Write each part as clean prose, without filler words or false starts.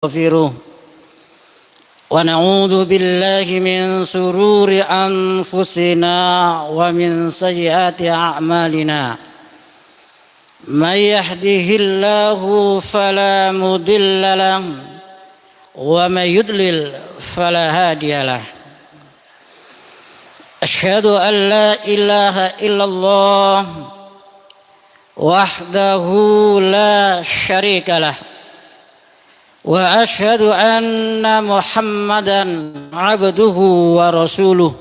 ونستغفره ونعوذ بالله من شرور أنفسنا ومن سيئات أعمالنا من يهده الله فلا مضل له ومن يضلل فلا هادي له أشهد أن لا إله إلا الله وحده لا شريك له وأشهد أن محمدا عبده ورسوله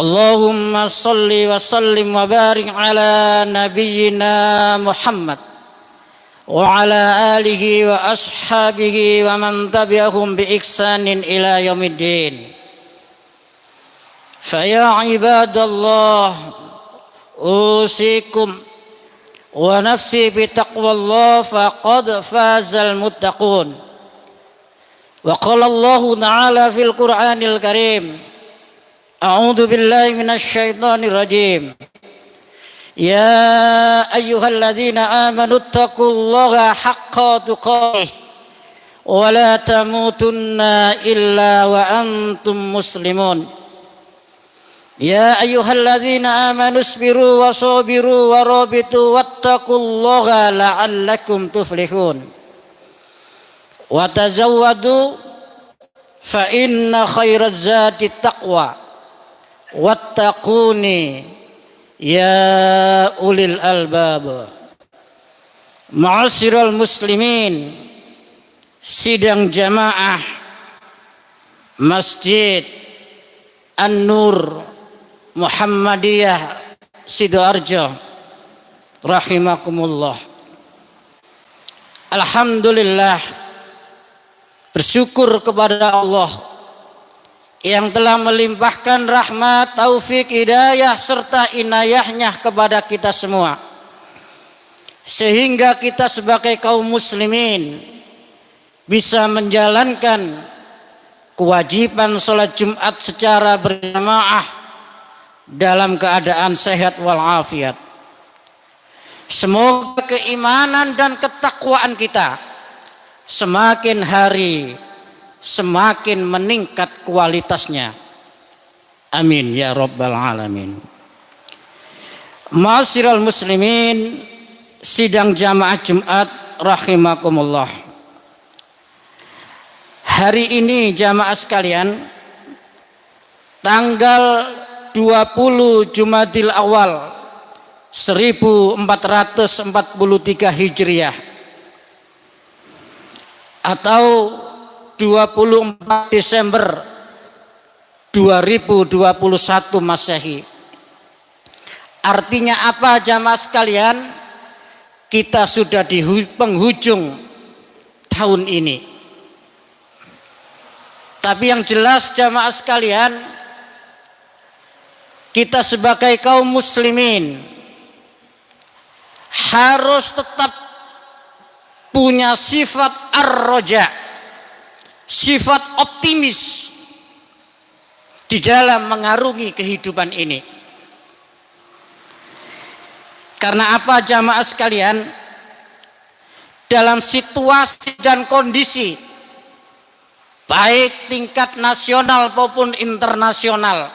اللهم صل وسلم وبارك على نبينا محمد وعلى آله وأصحابه ومن تبعهم بإحسان إلى يوم الدين فيا عباد الله أوصيكم ونفسي بتقوى الله فقد فاز المتقون وقال الله تعالى في القرآن الكريم أعوذ بالله من الشيطان الرجيم يا أيها الذين آمنوا اتقوا الله حق تقاته ولا تموتن إلا وأنتم مسلمون يا أيها الذين آمنوا اصبروا وصابروا ورابطوا واتقوا الله لعلكم تفلحون وتزودوا فإن خير الزاد التقوى واتقوني يا أولي الألباب. Ma'asyiral muslimin, sidang jamaah Masjid An-Nur Muhammadiyah Sidoarjo rahimakumullah. Alhamdulillah, bersyukur kepada Allah yang telah melimpahkan rahmat, taufik, hidayah serta inayahnya kepada kita semua, sehingga kita sebagai kaum muslimin bisa menjalankan kewajiban sholat Jumat secara berjamaah dalam keadaan sehat walafiat. Semoga keimanan dan ketakwaan kita semakin hari semakin meningkat kualitasnya. Amin ya rabbal alamin. Ma'asyiral muslimin, sidang jamaah Jumat rahimakumullah. Hari ini jamaah sekalian, tanggal 20 Jumadil Awal 1443 Hijriah atau 24 Desember 2021 Masehi. Artinya apa jamaah sekalian? Kita sudah di penghujung tahun ini. Tapi yang jelas jamaah sekalian, kita sebagai kaum muslimin harus tetap punya sifat ar-roja, sifat optimis di dalam mengarungi kehidupan ini. Karena apa jamaah sekalian? Dalam situasi dan kondisi baik tingkat nasional maupun internasional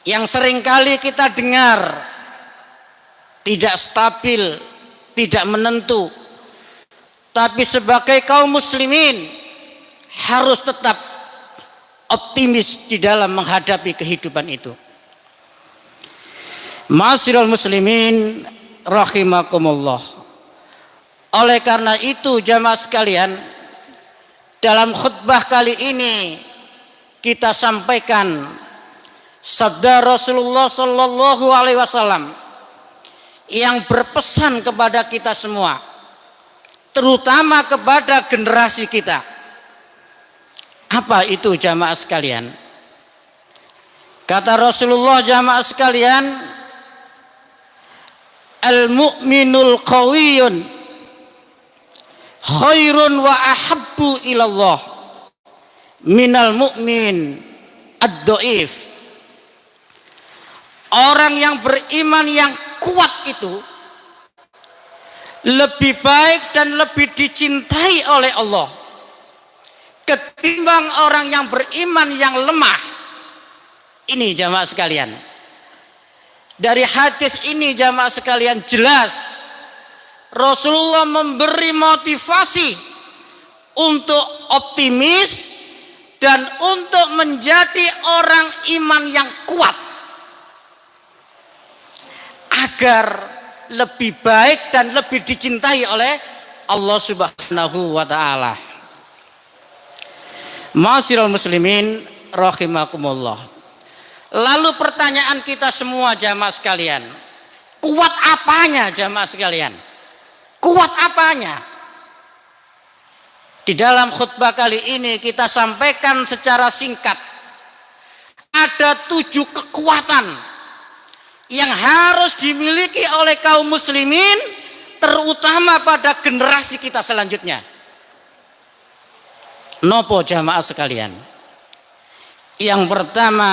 yang seringkali kita dengar tidak stabil, tidak menentu, tapi sebagai kaum muslimin harus tetap optimis di dalam menghadapi kehidupan itu. Ma'asyiral muslimin rahimakumullah. Oleh karena itu jamaah sekalian, dalam khutbah kali ini kita sampaikan sabda Rasulullah sallallahu alaihi wasallam yang berpesan kepada kita semua, terutama kepada generasi kita. Apa itu jamaah sekalian? Kata Rasulullah jamaah sekalian, al-mu'minul qawiyun khairun wa ahabbu ilallah minal mu'min ad-dhaif. Orang yang beriman yang kuat itu lebih baik dan lebih dicintai oleh Allah ketimbang orang yang beriman yang lemah. Ini jamaah sekalian, dari hadis ini jamaah sekalian jelas Rasulullah memberi motivasi untuk optimis dan untuk menjadi orang iman yang kuat agar lebih baik dan lebih dicintai oleh Allah Subhanahu wa taala. Ma'asyiral muslimin rahimakumullah. Lalu pertanyaan kita semua jamaah sekalian, kuat apanya jamaah sekalian? Kuat apanya? Di dalam khutbah kali ini kita sampaikan secara singkat ada 7 kekuatan yang harus dimiliki oleh kaum muslimin, terutama pada generasi kita selanjutnya. Nopo jamaah sekalian? Yang pertama,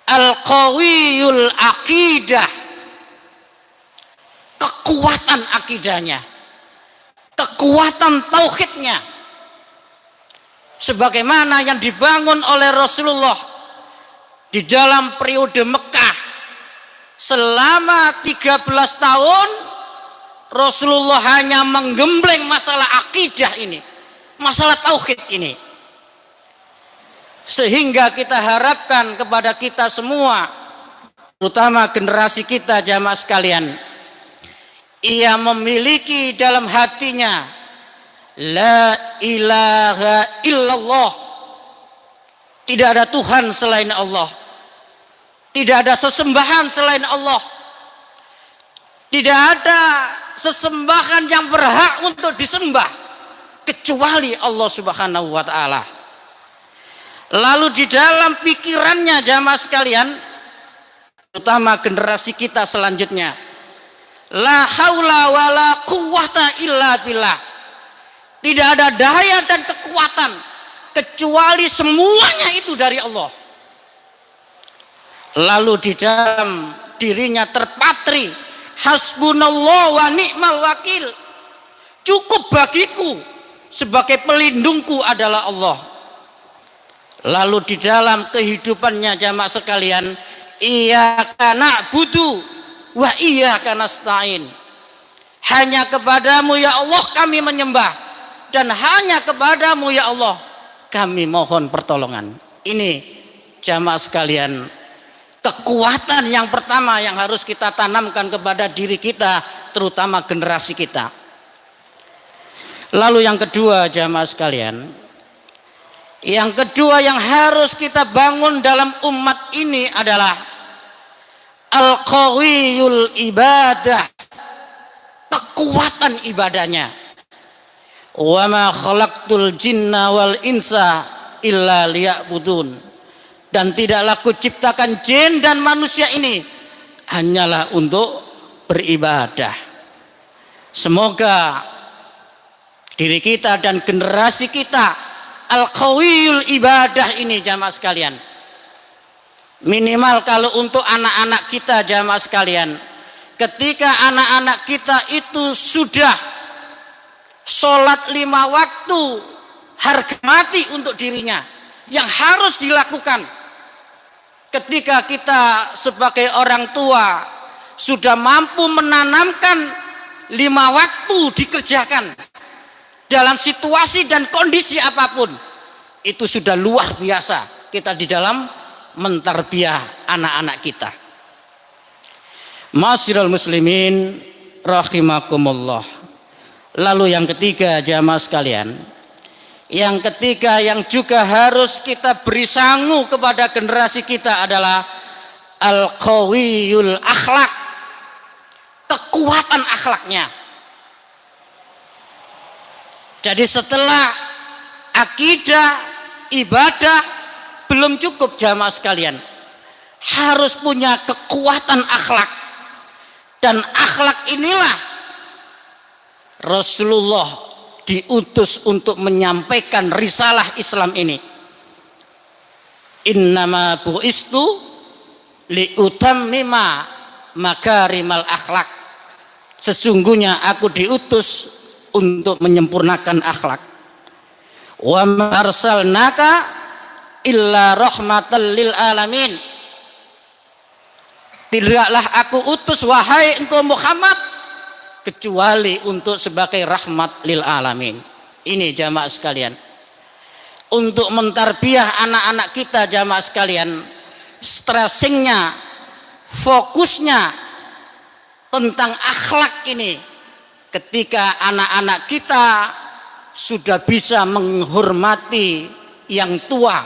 al-qawiyul aqidah, kekuatan akidahnya, kekuatan tauhidnya, sebagaimana yang dibangun oleh Rasulullah di dalam periode Mekah selama 13 tahun. Rasulullah hanya menggembleng masalah akidah ini, masalah tauhid ini, sehingga kita harapkan kepada kita semua, terutama generasi kita jamaah sekalian, ia memiliki dalam hatinya la ilaha illallah, tidak ada Tuhan selain Allah, tidak ada sesembahan selain Allah, tidak ada sesembahan yang berhak untuk disembah kecuali Allah Subhanahu wa taala. Lalu di dalam pikirannya jamaah sekalian, terutama generasi kita selanjutnya, la haula wala quwwata illa billah, tidak ada daya dan kekuatan kecuali semuanya itu dari Allah. Lalu di dalam dirinya terpatri hasbunallah wa ni'mal wakil, cukup bagiku sebagai pelindungku adalah Allah. Lalu di dalam kehidupannya jamaah sekalian, iyyaka na'budu wa iyyaka nasta'in, hanya kepadamu ya Allah kami menyembah dan hanya kepadamu ya Allah kami mohon pertolongan. Ini jamaah sekalian, kekuatan yang pertama yang harus kita tanamkan kepada diri kita, terutama generasi kita. Lalu yang kedua jamaah sekalian, yang kedua yang harus kita bangun dalam umat ini adalah al-qawiyul ibadah, kekuatan ibadahnya. Wa ma khalaqtul jinna wal insa illa liya'budun, dan tidaklah kuciptakan jin dan manusia ini hanyalah untuk beribadah. Semoga diri kita dan generasi kita al-qawiyul ibadah ini jamaah sekalian. Minimal kalau untuk anak-anak kita jamaah sekalian, ketika anak-anak kita itu sudah sholat 5 waktu, harga mati untuk dirinya yang harus dilakukan. Ketika kita sebagai orang tua sudah mampu menanamkan 5 waktu dikerjakan dalam situasi dan kondisi apapun, itu sudah luar biasa kita di dalam mentarbiyah anak-anak kita. Ma'asyiral muslimin rahimakumullah. Lalu yang ketiga jamaah sekalian, yang ketiga yang juga harus kita beri sangu kepada generasi kita adalah al-qawiyul akhlak, kekuatan akhlaknya. Jadi setelah akidah, ibadah belum cukup jamaah sekalian, harus punya kekuatan akhlak. Dan akhlak inilah Rasulullah diutus untuk menyampaikan risalah Islam ini. Innama bu'istu liutammima makarimal akhlak. Sesungguhnya aku diutus untuk menyempurnakan akhlak. Wa ma arsalnaka illa rahmatan lil alamin. Tidaklah aku utus wahai engkau Muhammad kecuali untuk sebagai rahmat lil alamin. Ini jamaah sekalian, untuk mentarbiah anak-anak kita jamaah sekalian, stressingnya, fokusnya tentang akhlak ini. Ketika anak-anak kita sudah bisa menghormati yang tua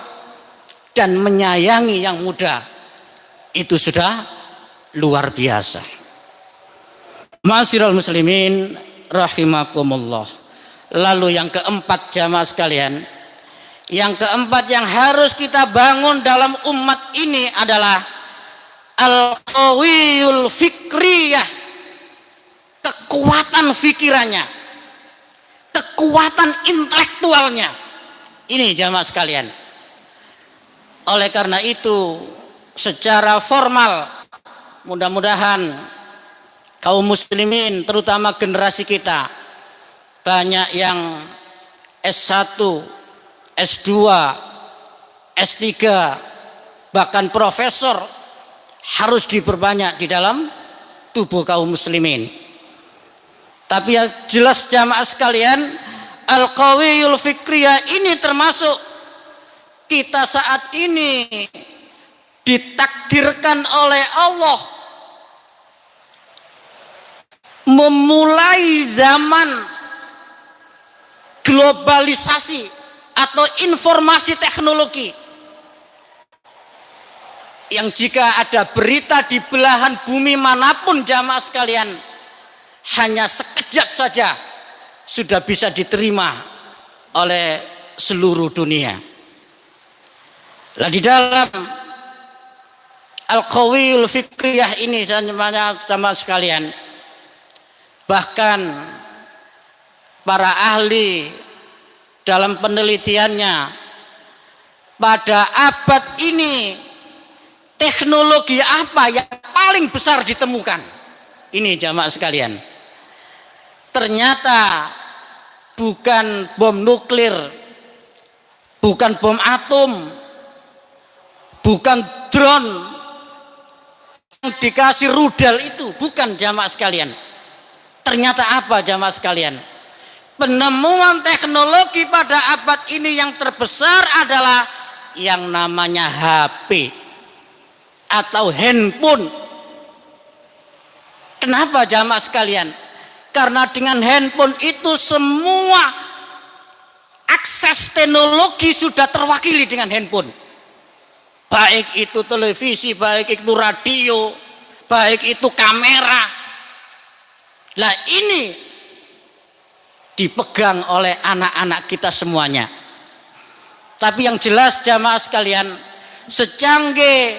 dan menyayangi yang muda, itu sudah luar biasa. Ma'asyiral muslimin rahimakumullah. Lalu yang keempat jamaah sekalian, yang keempat yang harus kita bangun dalam umat ini adalah al-qawiyul fikriyah, kekuatan fikirannya, kekuatan intelektualnya. Ini jamaah sekalian. Oleh karena itu, secara formal, mudah-mudahan kaum muslimin, terutama generasi kita, banyak yang S1, S2, S3, bahkan profesor, harus diperbanyak di dalam tubuh kaum muslimin. Tapi yang jelas jamaah sekalian, al-qawiyul fikriyah ini termasuk kita saat ini ditakdirkan oleh Allah memulai zaman globalisasi atau informasi teknologi, yang jika ada berita di belahan bumi manapun jamaah sekalian, hanya sekejap saja sudah bisa diterima oleh seluruh dunia. Lah di dalam al-qawiyul fikriyah ini sama sekalian, bahkan para ahli dalam penelitiannya, pada abad ini teknologi apa yang paling besar ditemukan? Ini jamaah sekalian, ternyata bukan bom nuklir, bukan bom atom, bukan drone yang dikasih rudal itu, bukan jamaah sekalian. Ternyata apa jamaah sekalian? Penemuan teknologi pada abad ini yang terbesar adalah yang namanya HP atau handphone. Kenapa jamaah sekalian? Karena dengan handphone itu semua akses teknologi sudah terwakili dengan handphone. Baik itu televisi, baik itu radio, baik itu kamera. Lah ini dipegang oleh anak-anak kita semuanya. Tapi yang jelas jamaah sekalian, secanggih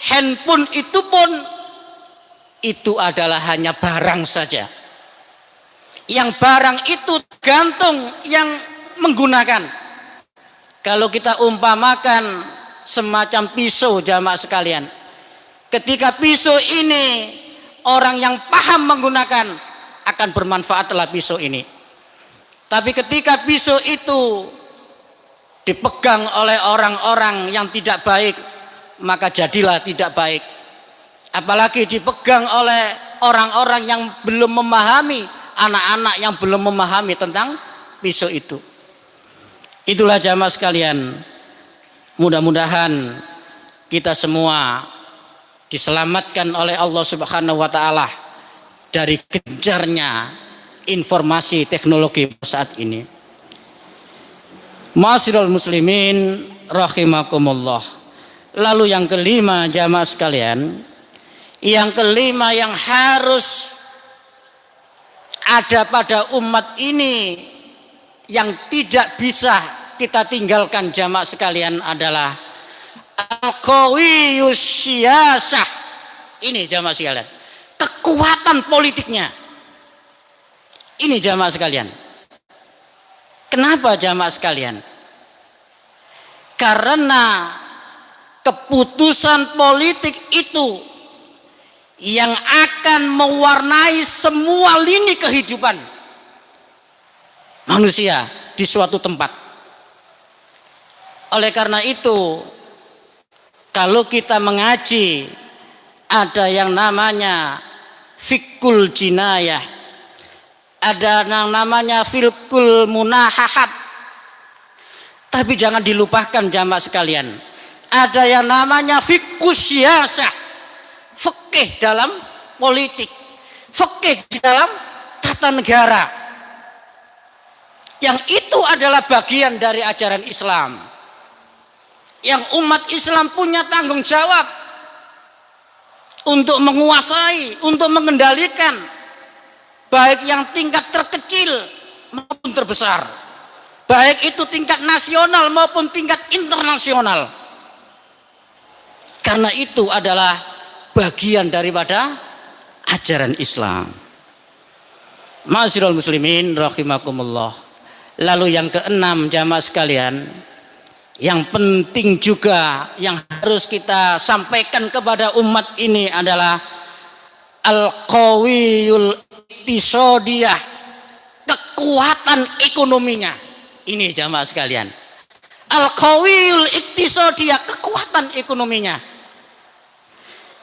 handphone itu pun itu adalah hanya barang saja. Yang barang itu tergantung yang menggunakan. Kalau kita umpamakan semacam pisau jamaah sekalian, ketika pisau ini orang yang paham menggunakan akan bermanfaatlah pisau ini. Tapi ketika pisau itu dipegang oleh orang-orang yang tidak baik, maka jadilah tidak baik. Apalagi dipegang oleh orang-orang yang belum memahami, anak-anak yang belum memahami tentang pisau itu. Itulah jamaah sekalian, mudah-mudahan kita semua diselamatkan oleh Allah Subhanahu wa taala dari kejarnya informasi teknologi saat ini. Ma'asyiral muslimin rahimakumullah. Lalu yang kelima jamaah sekalian, yang kelima yang harus ada pada umat ini yang tidak bisa kita tinggalkan jamaah sekalian adalah al-qawiyyus siyasah. Ini jamaah sekalian, kekuatan politiknya. Ini jamaah sekalian. Kenapa jamaah sekalian? Karena keputusan politik itu yang akan mewarnai semua lini kehidupan manusia di suatu tempat. Oleh karena itu, kalau kita mengaji, ada yang namanya fikul jinayah, ada yang namanya fikul munahahat. Tapi jangan dilupakan jamaah sekalian, ada yang namanya fikus siyasah, fikih dalam politik, fikih di dalam tata negara, yang itu adalah bagian dari ajaran Islam, yang umat Islam punya tanggung jawab untuk menguasai, untuk mengendalikan, baik yang tingkat terkecil maupun terbesar, baik itu tingkat nasional maupun tingkat internasional. Karena itu adalah bagian daripada ajaran Islam. Ma'asyiral muslimin rahimakumullah. Lalu yang keenam jamaah sekalian, yang penting juga yang harus kita sampaikan kepada umat ini adalah al-qawiyul iktisadiyah, kekuatan ekonominya. Ini jamaah sekalian, al-qawiyul iktisadiyah, kekuatan ekonominya.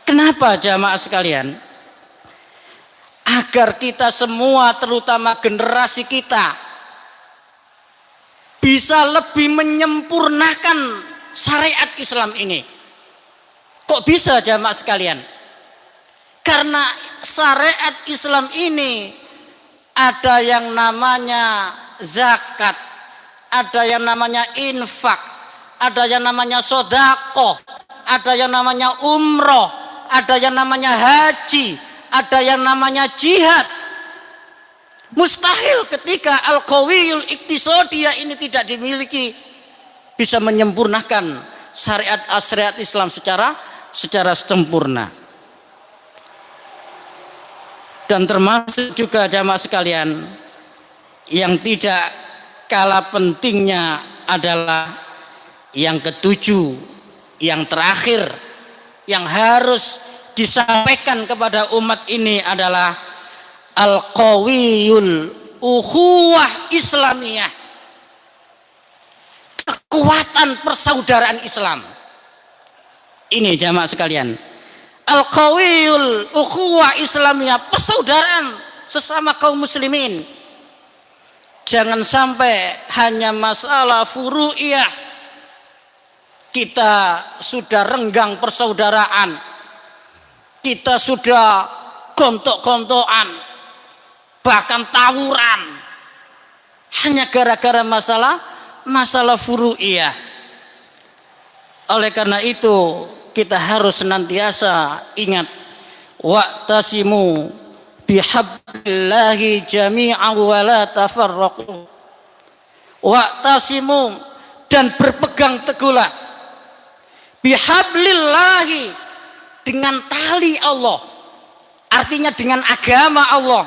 Kenapa jamaah sekalian? Agar kita semua, terutama generasi kita, bisa lebih menyempurnakan syariat Islam ini. Kok bisa jamaah sekalian? Karena syariat Islam ini ada yang namanya zakat, ada yang namanya infak, ada yang namanya sodako, ada yang namanya umroh, ada yang namanya haji, ada yang namanya jihad. Mustahil ketika al-qawiyul iktisadiyah ini tidak dimiliki, bisa menyempurnakan syariat Islam secara sempurna. Dan termasuk juga jamaah sekalian, yang tidak kalah pentingnya adalah yang ketujuh, yang terakhir, yang harus disampaikan kepada umat ini adalah al-qawiyul ukhuwah islamiyah, kekuatan persaudaraan Islam. Ini jamaah sekalian, al-qawiyul ukhuwah islamiyah, persaudaraan sesama kaum muslimin. Jangan sampai hanya masalah furu'iyah kita sudah renggang persaudaraan, kita sudah gontok-gontokan, bahkan tawuran, hanya gara-gara masalah furu'iyah. Oleh karena itu kita harus senantiasa ingat, wa'tasimu bihablillahi jami'an wa la tafarraqu. Wa'tasimu, dan berpegang teguhlah, bihablillahi, dengan tali Allah, artinya dengan agama Allah,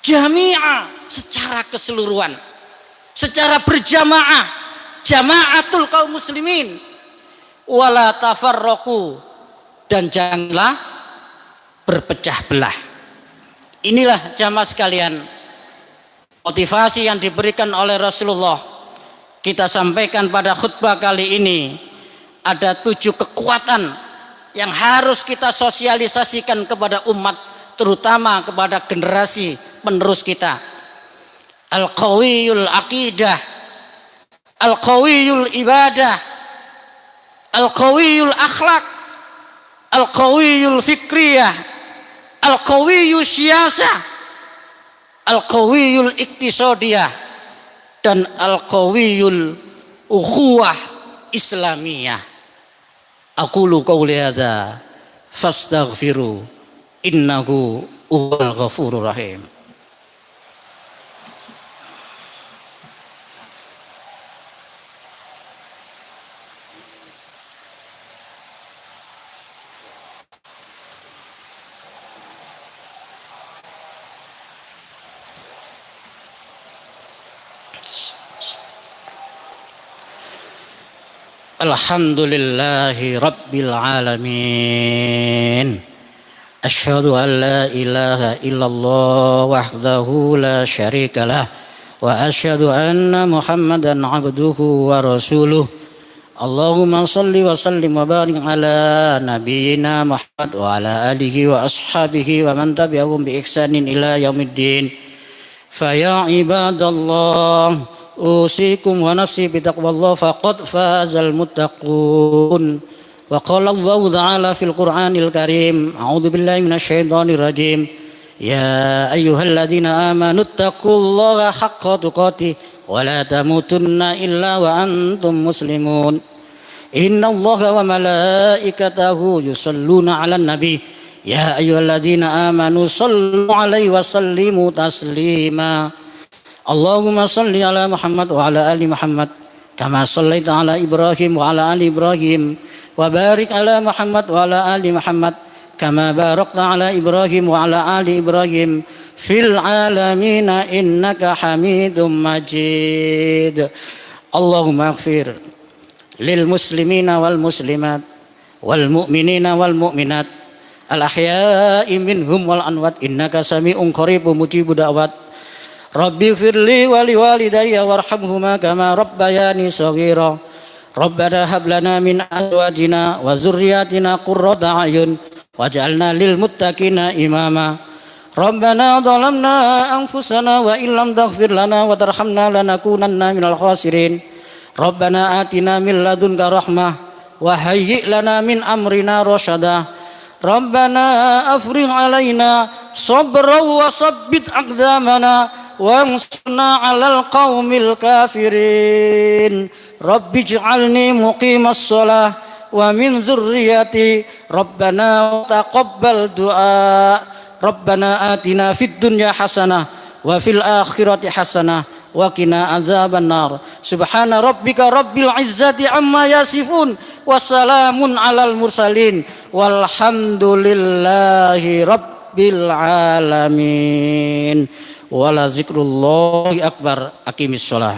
jami'ah, secara keseluruhan, secara berjamaah, jamaatul kaum muslimin, wala tafarraqu, dan janganlah berpecah belah. Inilah jamaah sekalian motivasi yang diberikan oleh Rasulullah. Kita sampaikan pada khutbah kali ini, ada 7 kekuatan yang harus kita sosialisasikan kepada umat, terutama kepada generasi penerus kita. Al-qawiyul aqidah, al-qawiyul ibadah, al-qawiyul akhlak, al-qawiyul fikriyah, al-qawiyul siyasah, al-qawiyul iktisadiyah, dan al-qawiyul ukhuwah islamiyah. Aqulu qawli hadza fastaghfiru innahu huwal ghafurur rahim. Alhamdulillahi Rabbil Alamin. Asyhadu an la ilaha illallah wahdahu la syarikalah. Wa asyhadu anna Muhammadan abduhu wa rasuluh. Allahumma salli wa sallim wa barik ala nabiyyina Muhammad wa ala alihi wa ashabihi wa man tabi'ahum bi ihsanin ila yaumiddin. Fa ya ibadallah, usikum wa nafsi bitaqwallah faqad fazal muttaqun. Wa qala Allah ta'ala fil Qur'anil Karim, a'udzu billahi minasyaitonir rajim. Ya ayyuhalladzina amanu taqullaha haqqa tuqatih wa la tamutunna illa wa antum muslimun. Innallaha wa malaikatahu yusholluna 'alan nabi. Ya ayyuhalladzina amanu shallu 'alaihi wa sallimu taslima. Allahumma salli ala Muhammad wa ala ali Muhammad kama sallaita ala Ibrahim wa ala ali Ibrahim wa barik ala Muhammad wa ala ali Muhammad kama barakta ala Ibrahim wa ala ali Ibrahim fil alamin innaka Hamidum Majid. Allahumma ighfir lil muslimina wal muslimat wal mu'minina wal mu'minat al ahya'i minhum wal anwat innaka sami'un qaribun mujibud da'wat. Rabbi firli wa liwalidayya warhamhuma kama rabbayani shaghira. Rabbana hab lana min azwajina wa dzurriyyatina qurrata a'yun waj'alna lil muttaqina imama. Rabbana dhalamna anfusana wa illam taghfir lana wa tarhamna lanakunanna minal khasirin. Rabbana atina min ladunka rahmah wa hayyi' lana min amrina rasyada. Rabbana afrigh alaina sabran wa sabbit aqdamana wansurna 'alal qaumil kafirin. Rabbi ij'alni muqimas shalah wa min dzurriyyati. Rabbana taqabbal du'a. Rabbana atina fid dunya hasanah wa fil akhirati hasanah wa qina azabannar. Subhana rabbika rabbil izzati amma yasifun wa salamun 'alal mursalin walhamdulillahi rabbil alamin. Wala zikrullahi akbar. Aqimis shalah.